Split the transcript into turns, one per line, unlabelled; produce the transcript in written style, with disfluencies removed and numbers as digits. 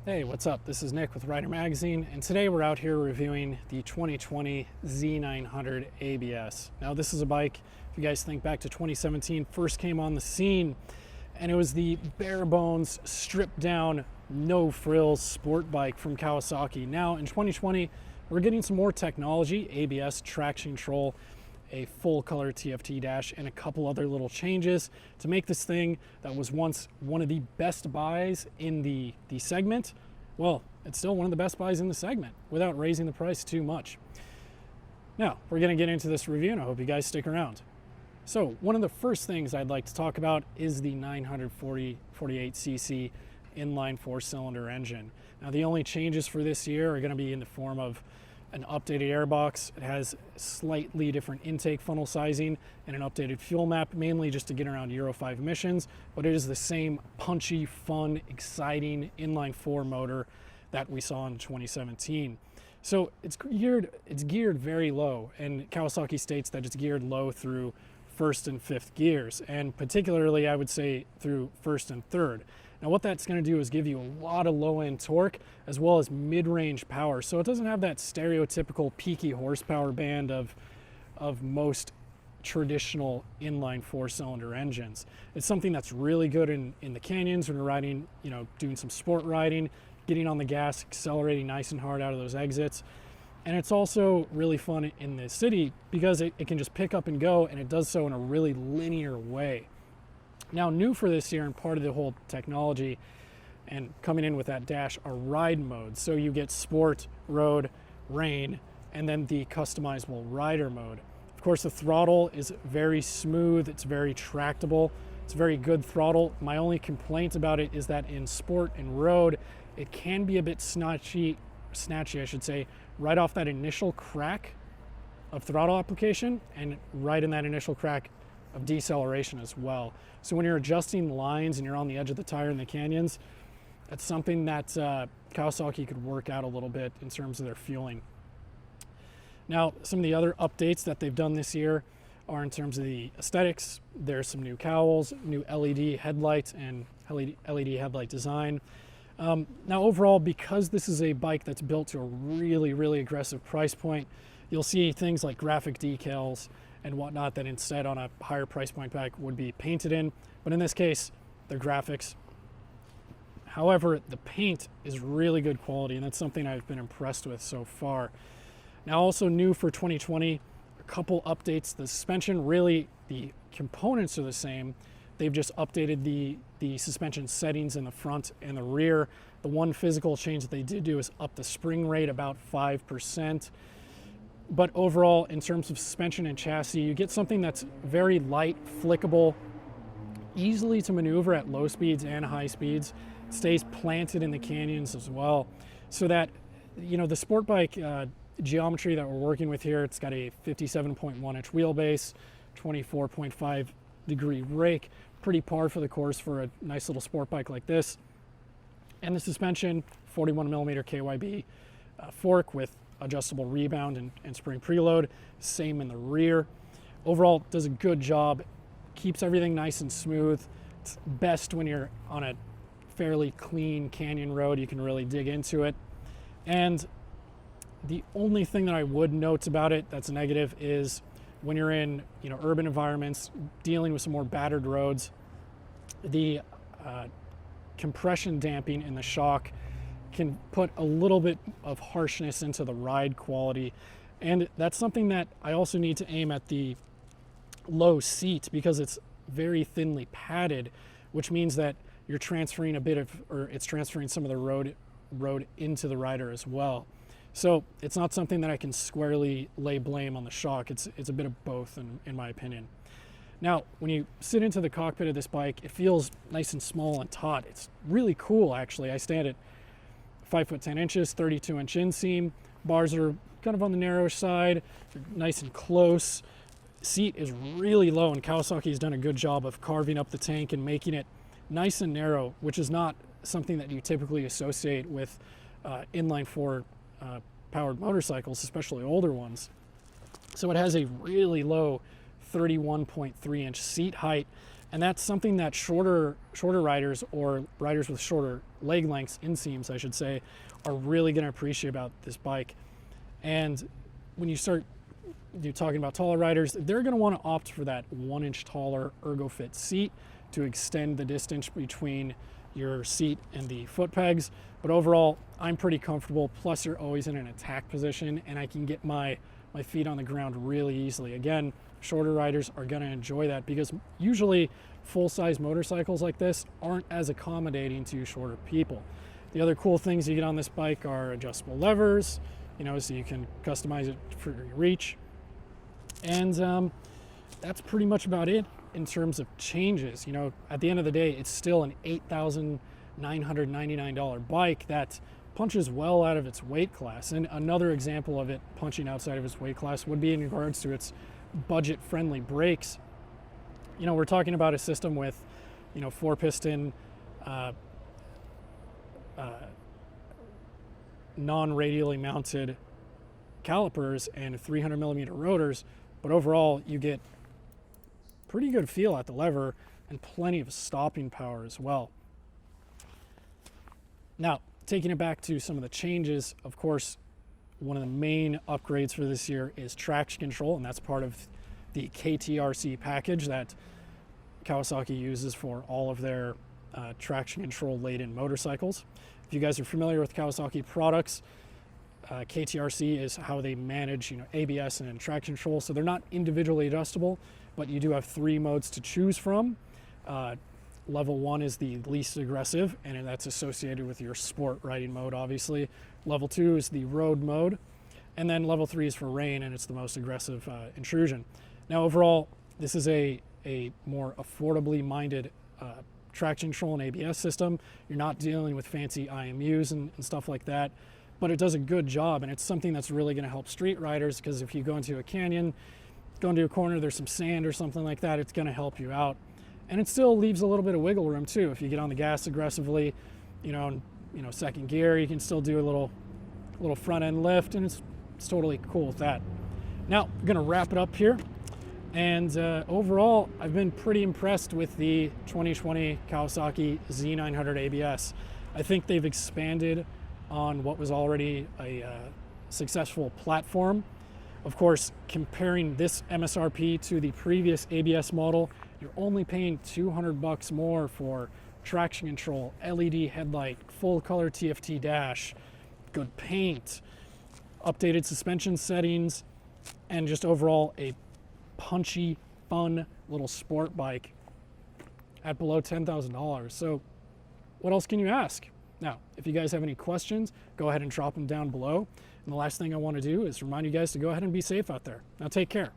Hey, what's up? This is Nick with Rider Magazine, and today we're out here reviewing the 2020 Z900 ABS. Now, this is a bike, if you guys think back to 2017, first came on the scene, and it was the bare bones, stripped down, no frills sport bike from Kawasaki. Now, in 2020, we're getting some more technology, ABS, traction control, a full color TFT dash, and a couple other little changes to make this thing that was once one of the best buys in the segment, well, it's still one of the best buys in the segment without raising the price too much. Now, we're gonna get into this review and I hope you guys stick around. So, one of the first things I'd like to talk about is the 948cc inline 4-cylinder engine. Now, the only changes for this year are gonna be in the form of an updated airbox. It has slightly different intake funnel sizing and an updated fuel map, mainly just to get around Euro 5 emissions, but it is the same punchy, fun, exciting inline 4 motor that we saw in 2017. So it's geared very low, and Kawasaki states that it's geared low through first and fifth gears, and particularly I would say through first and third. Now what that's going to do is give you a lot of low-end torque as well as mid-range power. So it doesn't have that stereotypical peaky horsepower band of most traditional inline 4-cylinder engines. It's something that's really good in the canyons when you're riding, doing some sport riding, getting on the gas, accelerating nice and hard out of those exits. And it's also really fun in the city because it can just pick up and go, and it does so in a really linear way. Now, new for this year and part of the whole technology and coming in with that dash are ride modes. So you get sport, road, rain, and then the customizable rider mode. Of course, the throttle is very smooth. It's very tractable. It's a very good throttle. My only complaint about it is that in sport and road, it can be a bit snatchy, I should say, right off that initial crack of throttle application and right in that initial crack of deceleration as well. So when you're adjusting lines and you're on the edge of the tire in the canyons, that's something that Kawasaki could work out a little bit in terms of their fueling. Now, some of the other updates that they've done this year are in terms of the aesthetics. There's some new cowls, new LED headlights, and LED headlight design. Now, overall, because this is a bike that's built to a really, really aggressive price point, you'll see things like graphic decals and whatnot that instead on a higher price point bike would be painted in. But in this case, they're graphics. However, the paint is really good quality, and that's something I've been impressed with so far. Now, also new for 2020, a couple updates. The suspension, really, the components are the same. They've just updated the suspension settings in the front and the rear. The one physical change that they did do is up the spring rate about 5%. But overall, in terms of suspension and chassis, you get something that's very light, flickable, easily to maneuver at low speeds and high speeds. It stays planted in the canyons as well. So that, the sport bike geometry that we're working with here, it's got a 57.1-inch wheelbase, 24.5 degree rake, pretty par for the course for a nice little sport bike like this. And the suspension, 41mm KYB fork with adjustable rebound and spring preload, same in the rear. Overall, does a good job, keeps everything nice and smooth. It's best when you're on a fairly clean canyon road, you can really dig into it. And the only thing that I would note about it that's negative is when you're in urban environments, dealing with some more battered roads, the compression damping in the shock can put a little bit of harshness into the ride quality. And that's something that I also need to aim at the low seat because it's very thinly padded, which means that you're transferring it's transferring some of the road into the rider as well. So it's not something that I can squarely lay blame on the shock. It's a bit of both in my opinion. Now, when you sit into the cockpit of this bike, it feels nice and small and taut. It's really cool, actually. I stand at 5 foot 10 inches, 32-inch inseam. Bars are kind of on the narrow side, nice and close. Seat is really low, and Kawasaki has done a good job of carving up the tank and making it nice and narrow, which is not something that you typically associate with inline 4 powered motorcycles, especially older ones. So it has a really low 31.3-inch seat height, And that's something that shorter riders, or riders with shorter leg lengths, inseams I should say, are really going to appreciate about this bike. And when you start talking about taller riders, they're going to want to opt for that 1 inch taller ErgoFit seat to extend the distance between your seat and the foot pegs. But overall, I'm pretty comfortable. Plus, you're always in an attack position, and I can get my feet on the ground really easily. Again, shorter riders are going to enjoy that because usually full-size motorcycles like this aren't as accommodating to shorter people. The other cool things you get on this bike are adjustable levers, so you can customize it for your reach. And that's pretty much about it in terms of changes. At the end of the day, it's still an $8,999 bike that punches well out of its weight class. And another example of it punching outside of its weight class would be in regards to its budget-friendly brakes. We're talking about a system with, 4-piston non-radially mounted calipers and 300 millimeter rotors, but overall you get pretty good feel at the lever and plenty of stopping power as well. Now, taking it back to some of the changes, of course, one of the main upgrades for this year is traction control, and that's part of the KTRC package that Kawasaki uses for all of their traction control laden motorcycles. If you guys are familiar with Kawasaki products, KTRC is how they manage ABS and traction control. So they're not individually adjustable, but you do have 3 modes to choose from. Level 1 is the least aggressive, and that's associated with your sport riding mode, obviously. Level 2 is the road mode, and then level 3 is for rain, and it's the most aggressive intrusion. Now, overall, this is a more affordably minded traction control and ABS system. You're not dealing with fancy IMUs and stuff like that, but it does a good job, and it's something that's really going to help street riders, because if you go into a canyon, go into a corner, there's some sand or something like that, it's going to help you out. And it still leaves a little bit of wiggle room too. If you get on the gas aggressively, second gear, you can still do a little front end lift, and it's totally cool with that. Now, I'm gonna wrap it up here. And overall, I've been pretty impressed with the 2020 Kawasaki Z900 ABS. I think they've expanded on what was already a successful platform. Of course, comparing this MSRP to the previous ABS model, you're only paying $200 more for traction control, LED headlight, full color TFT dash, good paint, updated suspension settings, and just overall a punchy, fun little sport bike at below $10,000. So what else can you ask? Now, if you guys have any questions, go ahead and drop them down below. And the last thing I want to do is remind you guys to go ahead and be safe out there. Now, take care.